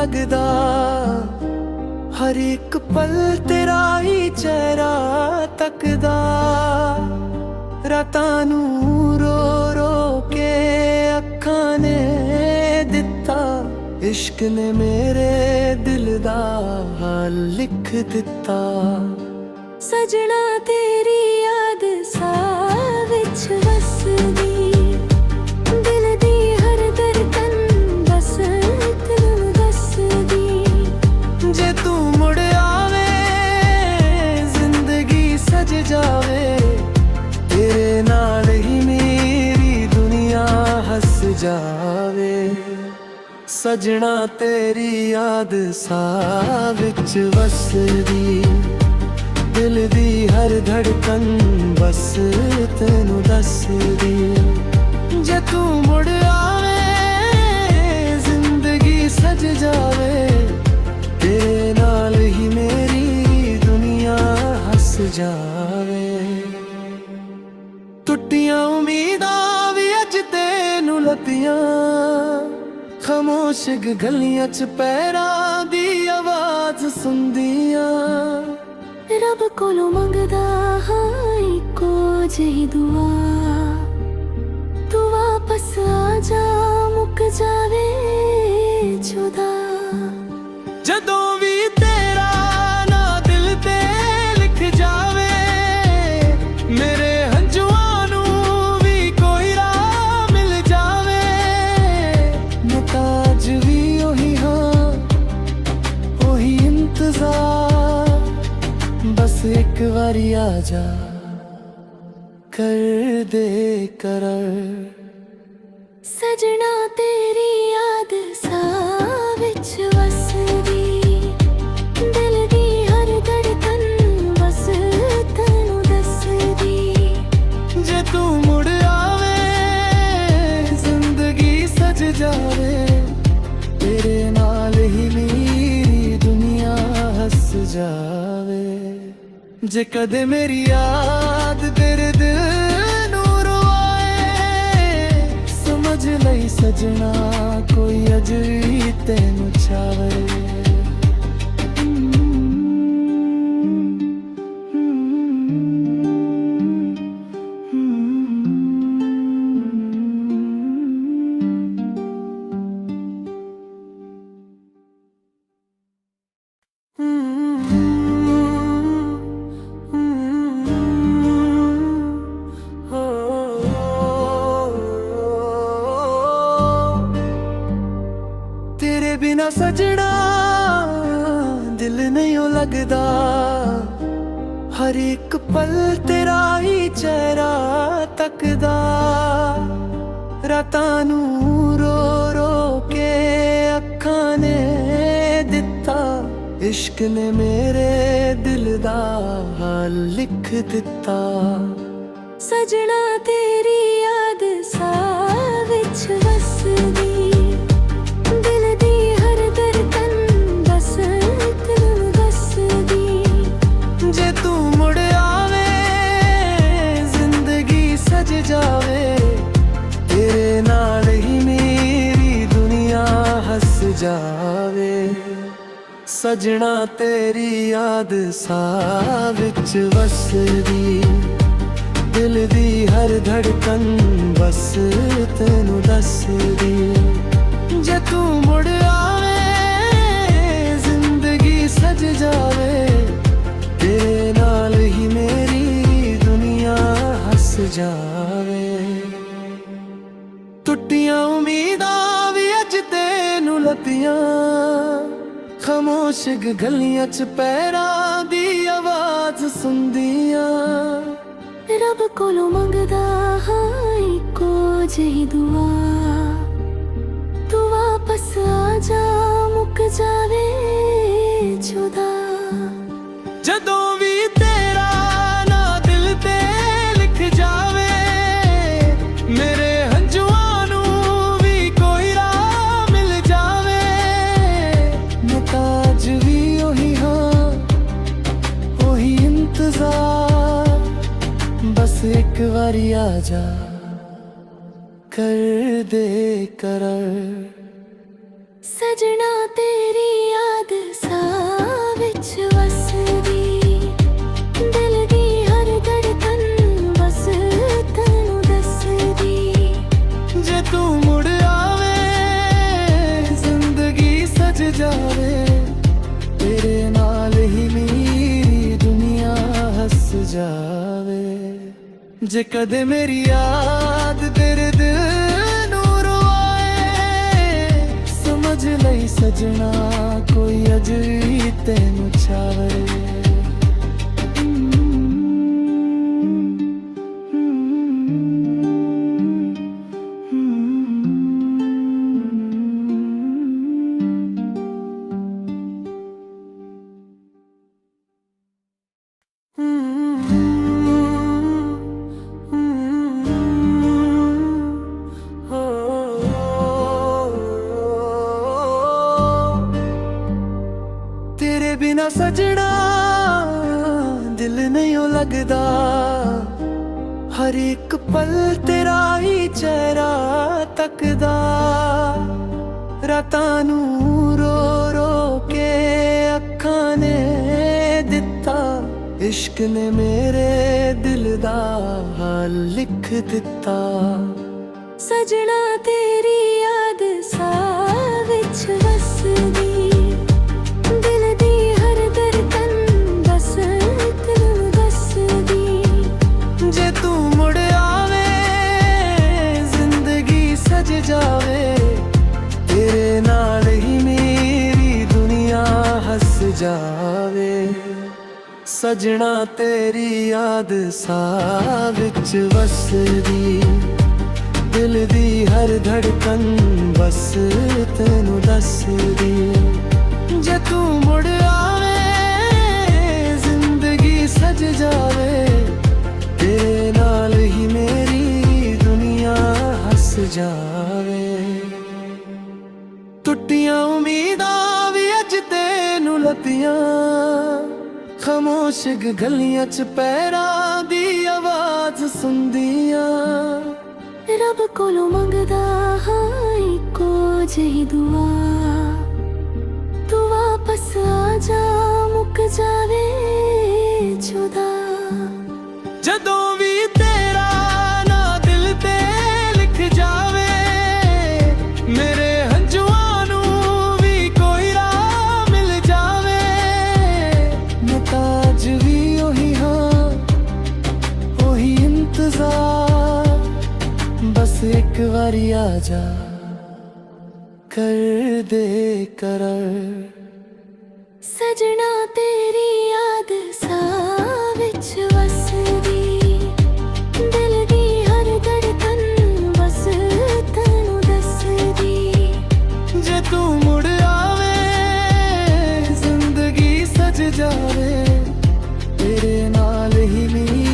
लगदा, हर एक पल तेरा ही चेहरा तकदा। रातां नूं रो रो के अखां ने दिता, इश्क ने मेरे दिल दा हाल लिख दिता। सजना तेरी याद साह विच वसदी, दिल दी हर धड़कन बस तैनूं दसदी। जे तू मुड़ आवे जिंदगी सज जावे, तेरे नाल ही मेरी दुनिया हस जावे। सजना तेरी याद साह विच वसदी, दिल दी हर धड़कन बस तैनूं दसदी। जे तू मुड़ आवे जिंदगी सज जावे, तेरे नाल ही मेरी दुनिया हस जावे। टुटियां उम्मीदां भी अज तैनूं लभियां, खामोश गलियां च पैरां दी आवाज़ सुनदियां। रब कोलों मंगदा हां इक्को जेही दुआ, तू वापस आ जा मुक जावे जुदा। जदों भी तेरा ना दिल ते लिख जावे, मेरे हंजुआं नूं भी कोई राह मिल जावे। मैं ताज भी ओही हां ओही इंतजार, बस एक बारी आ जा कर दे करार। सजना तेरी याद साह विच वसदी, दिल दी हर धड़कन बस तैनूं दसदी। जे तू मुड़ आवे जिंदगी सज जावे, तेरे नाल ही मेरी दुनिया हस जावे। जे कदे मेरी याद तेरे दिल नूं रुवाए, समझ लई सजना कोई अज भी तैनूं चावे। तेरे बिना सजना दिल नहीं ओ लगदा, हर एक पल तेरा ही चेहरा तकदा। रातां नूं रो रो के अखां ने दिता, इश्क ने मेरे दिल दा हाल लिख दिता। सजना तेरी याद साह विच वसदी, दिल दी हर धड़कन बस तैनूं दसदी। जे तू मुड़ आवे जिंदगी सज जावे, तेरे नाल ही मेरी दुनिया हस जावे। सजना तेरी याद साह विच वसदी, दिल दी हर धड़कन बस तैनूं दसदी। जे तू मुड़ आवे जिंदगी सज जावे, तेरे नाल ही मेरी दुनिया हस जावे। टुटियां उम्मीदां भी अज तैनूं लभियां, खामोश गलियां च पैरां दी आवाज़ सुनदियां। रब कोलों मंगदा हां इक्को जेही दुआ, तू वापस आ जा मुक जावे जुदा। जदों भी तेरा ना दिल ते लिख जावे, मेरे हंजुआं नूं भी कोई राह मिल जावे। मैं ताज भी ओही हां ओही इंतजार, बस एक बारी आ जा कर दे करार। ਸਜਣਾ ਤੇਰੀ ਯਾਦ ਸਾਹ ਵਿੱਚ ਵਸਦੀ, ਦਿਲ ਦੀ ਹਰ ਧੜਕਨ ਬਸ ਤੈਨੂੰ ਦੱਸਦੀ। ਜੇ ਤੂੰ ਮੁੜ ਆਵੇ ਜ਼ਿੰਦਗੀ ਸਜ ਜਾਵੇ, ਤੇਰੇ ਨਾਲ ਹੀ ਮੇਰੀ ਦੁਨੀਆ ਹੱਸ ਜਾਵੇ। ਜੇ ਕਦੇ ਮੇਰੀ ਯਾਦ ਤੇਰੇ ਦਿਲ ਨੂੰ ਰਵਾਏ, ਸਮਝ ਲਈ ਸਜਣਾ ਕੋਈ ਅਜਿਹੀ ਤੈਨੂੰ ਛਾਵੇ। तेरे बिना सजना दिल नहीं हो लगदा, हर एक पल तेरा ही चेहरा तकदा। रातां नूं रो रो के अखां ने दिता, इश्क ने मेरे दिल दा हाल लिख दिता। ਸਜਣਾ ਤੇਰੀ ਯਾਦ ਸਾਹ ਵਿੱਚ ਵਸਦੀ, ਦਿਲ ਦੀ ਹਰ ਧੜਕਨ ਬਸ ਤੈਨੂੰ ਦੱਸਦੀ। ਜੇ ਤੂੰ ਮੁੜ ਆਵੇ ਜ਼ਿੰਦਗੀ ਸਜ ਜਾਵੇ, ਤੇਰੇ ਨਾਲ ਹੀ ਮੇਰੀ ਦੁਨੀਆ ਹੱਸ ਜਾਵੇ। ਸਜਣਾ ਤੇਰੀ ਯਾਦ ਸਾਹ ਵਿੱਚ ਵਸਦੀ, ਦਿਲ ਦੀ ਹਰ ਧੜਕਨ ਬਸ ਤੈਨੂੰ ਦੱਸਦੀ। ਜੇ ਤੂੰ ਮੁੜ ਆਵੇ ਜ਼ਿੰਦਗੀ ਸਜ ਜਾਵੇ, ਤੇਰੇ ਨਾਲ ਹੀ ਮੇਰੀ ਦੁਨੀਆ ਹੱਸ ਜਾਵੇ। ਟੁੱਟੀਆਂ ਉਮੀਦਾਂ ਵੀ ਅੱਜ ਤੈਨੂੰ ਲੱਭੀਆਂ, ਖਾਮੋਸ਼ ਗਲੀਆਂ 'ਚ ਪੈਰਾਂ ਦੀ ਆਵਾਜ਼ ਸੁਣਦੀਆਂ। ਰੱਬ ਕੋਲੋਂ ਮੰਗਦਾ ਹਾਂ ਇੱਕੋ ਜਿਹੀ ਦੁਆ, ਤੂੰ ਵਾਪਸ ਆ ਜਾ ਮੁੱਕ ਜਾਵੇ ਜੁਦਾ। ਜਦੋਂ ਵੀ ਤੇਰਾ ਨਾਂ ਦਿਲ ਤੇ ਲਿਖ ਜਾਵੇ, ਮੇਰੇ ਹੰਝੂਆਂ ਨੂੰ ਵੀ ਕੋਈ ਰਾਹ ਮਿਲ ਜਾਵੇ। ਮੈਂ ਤਾਂ ਅੱਜ ਵੀ ਉਹੀ ਹਾਂ, ਉਹੀ ਇੰਤਜ਼ਾਰ, बस एक बारी आजा कर दे करार। ਸਜਣਾ ਤੇਰੀ ਯਾਦ ਸਾਹ ਵਿੱਚ ਵਸਦੀ, ਦਿਲ ਦੀ ਹਰ ਧੜਕਨ ਬਸ ਤੈਨੂੰ ਦੱਸਦੀ। ਜੇ ਤੂੰ ਮੁੜ ਆਵੇ ਜ਼ਿੰਦਗੀ ਸਜ ਜਾਵੇ, ਤੇਰੇ ਨਾਲ ਹੀ ਮੇਰੀ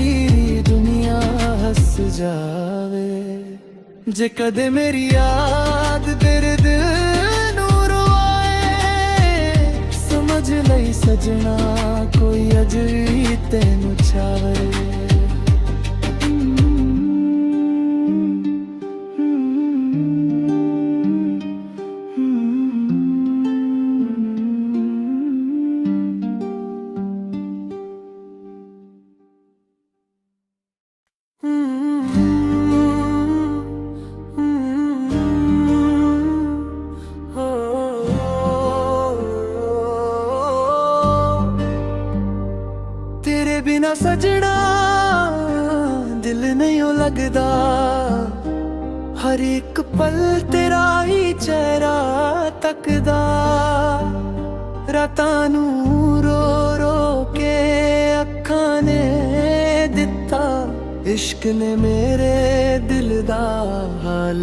ਦੁਨੀਆ ਹੱਸ ਜਾਵੇ। ਜੇ ਕਦੇ ਮੇਰੀ ਯਾਦ ਤੇਰੇ ਦਿਲ ਨੂੰ ਰਵਾਏ, ਸਮਝ ਲਈ ਸਜਣਾ ਕੋਈ ਅਜਿਹੀ ਤੈਨੂੰ ਛਾਵੇ। तेरे बिना सजना दिल नहीं हो लगदा, हर एक पल तेरा ही चेहरा तकदा। रातां नूं रो रो के अखां ने दिता, इश्क ने मेरे दिल दा हाल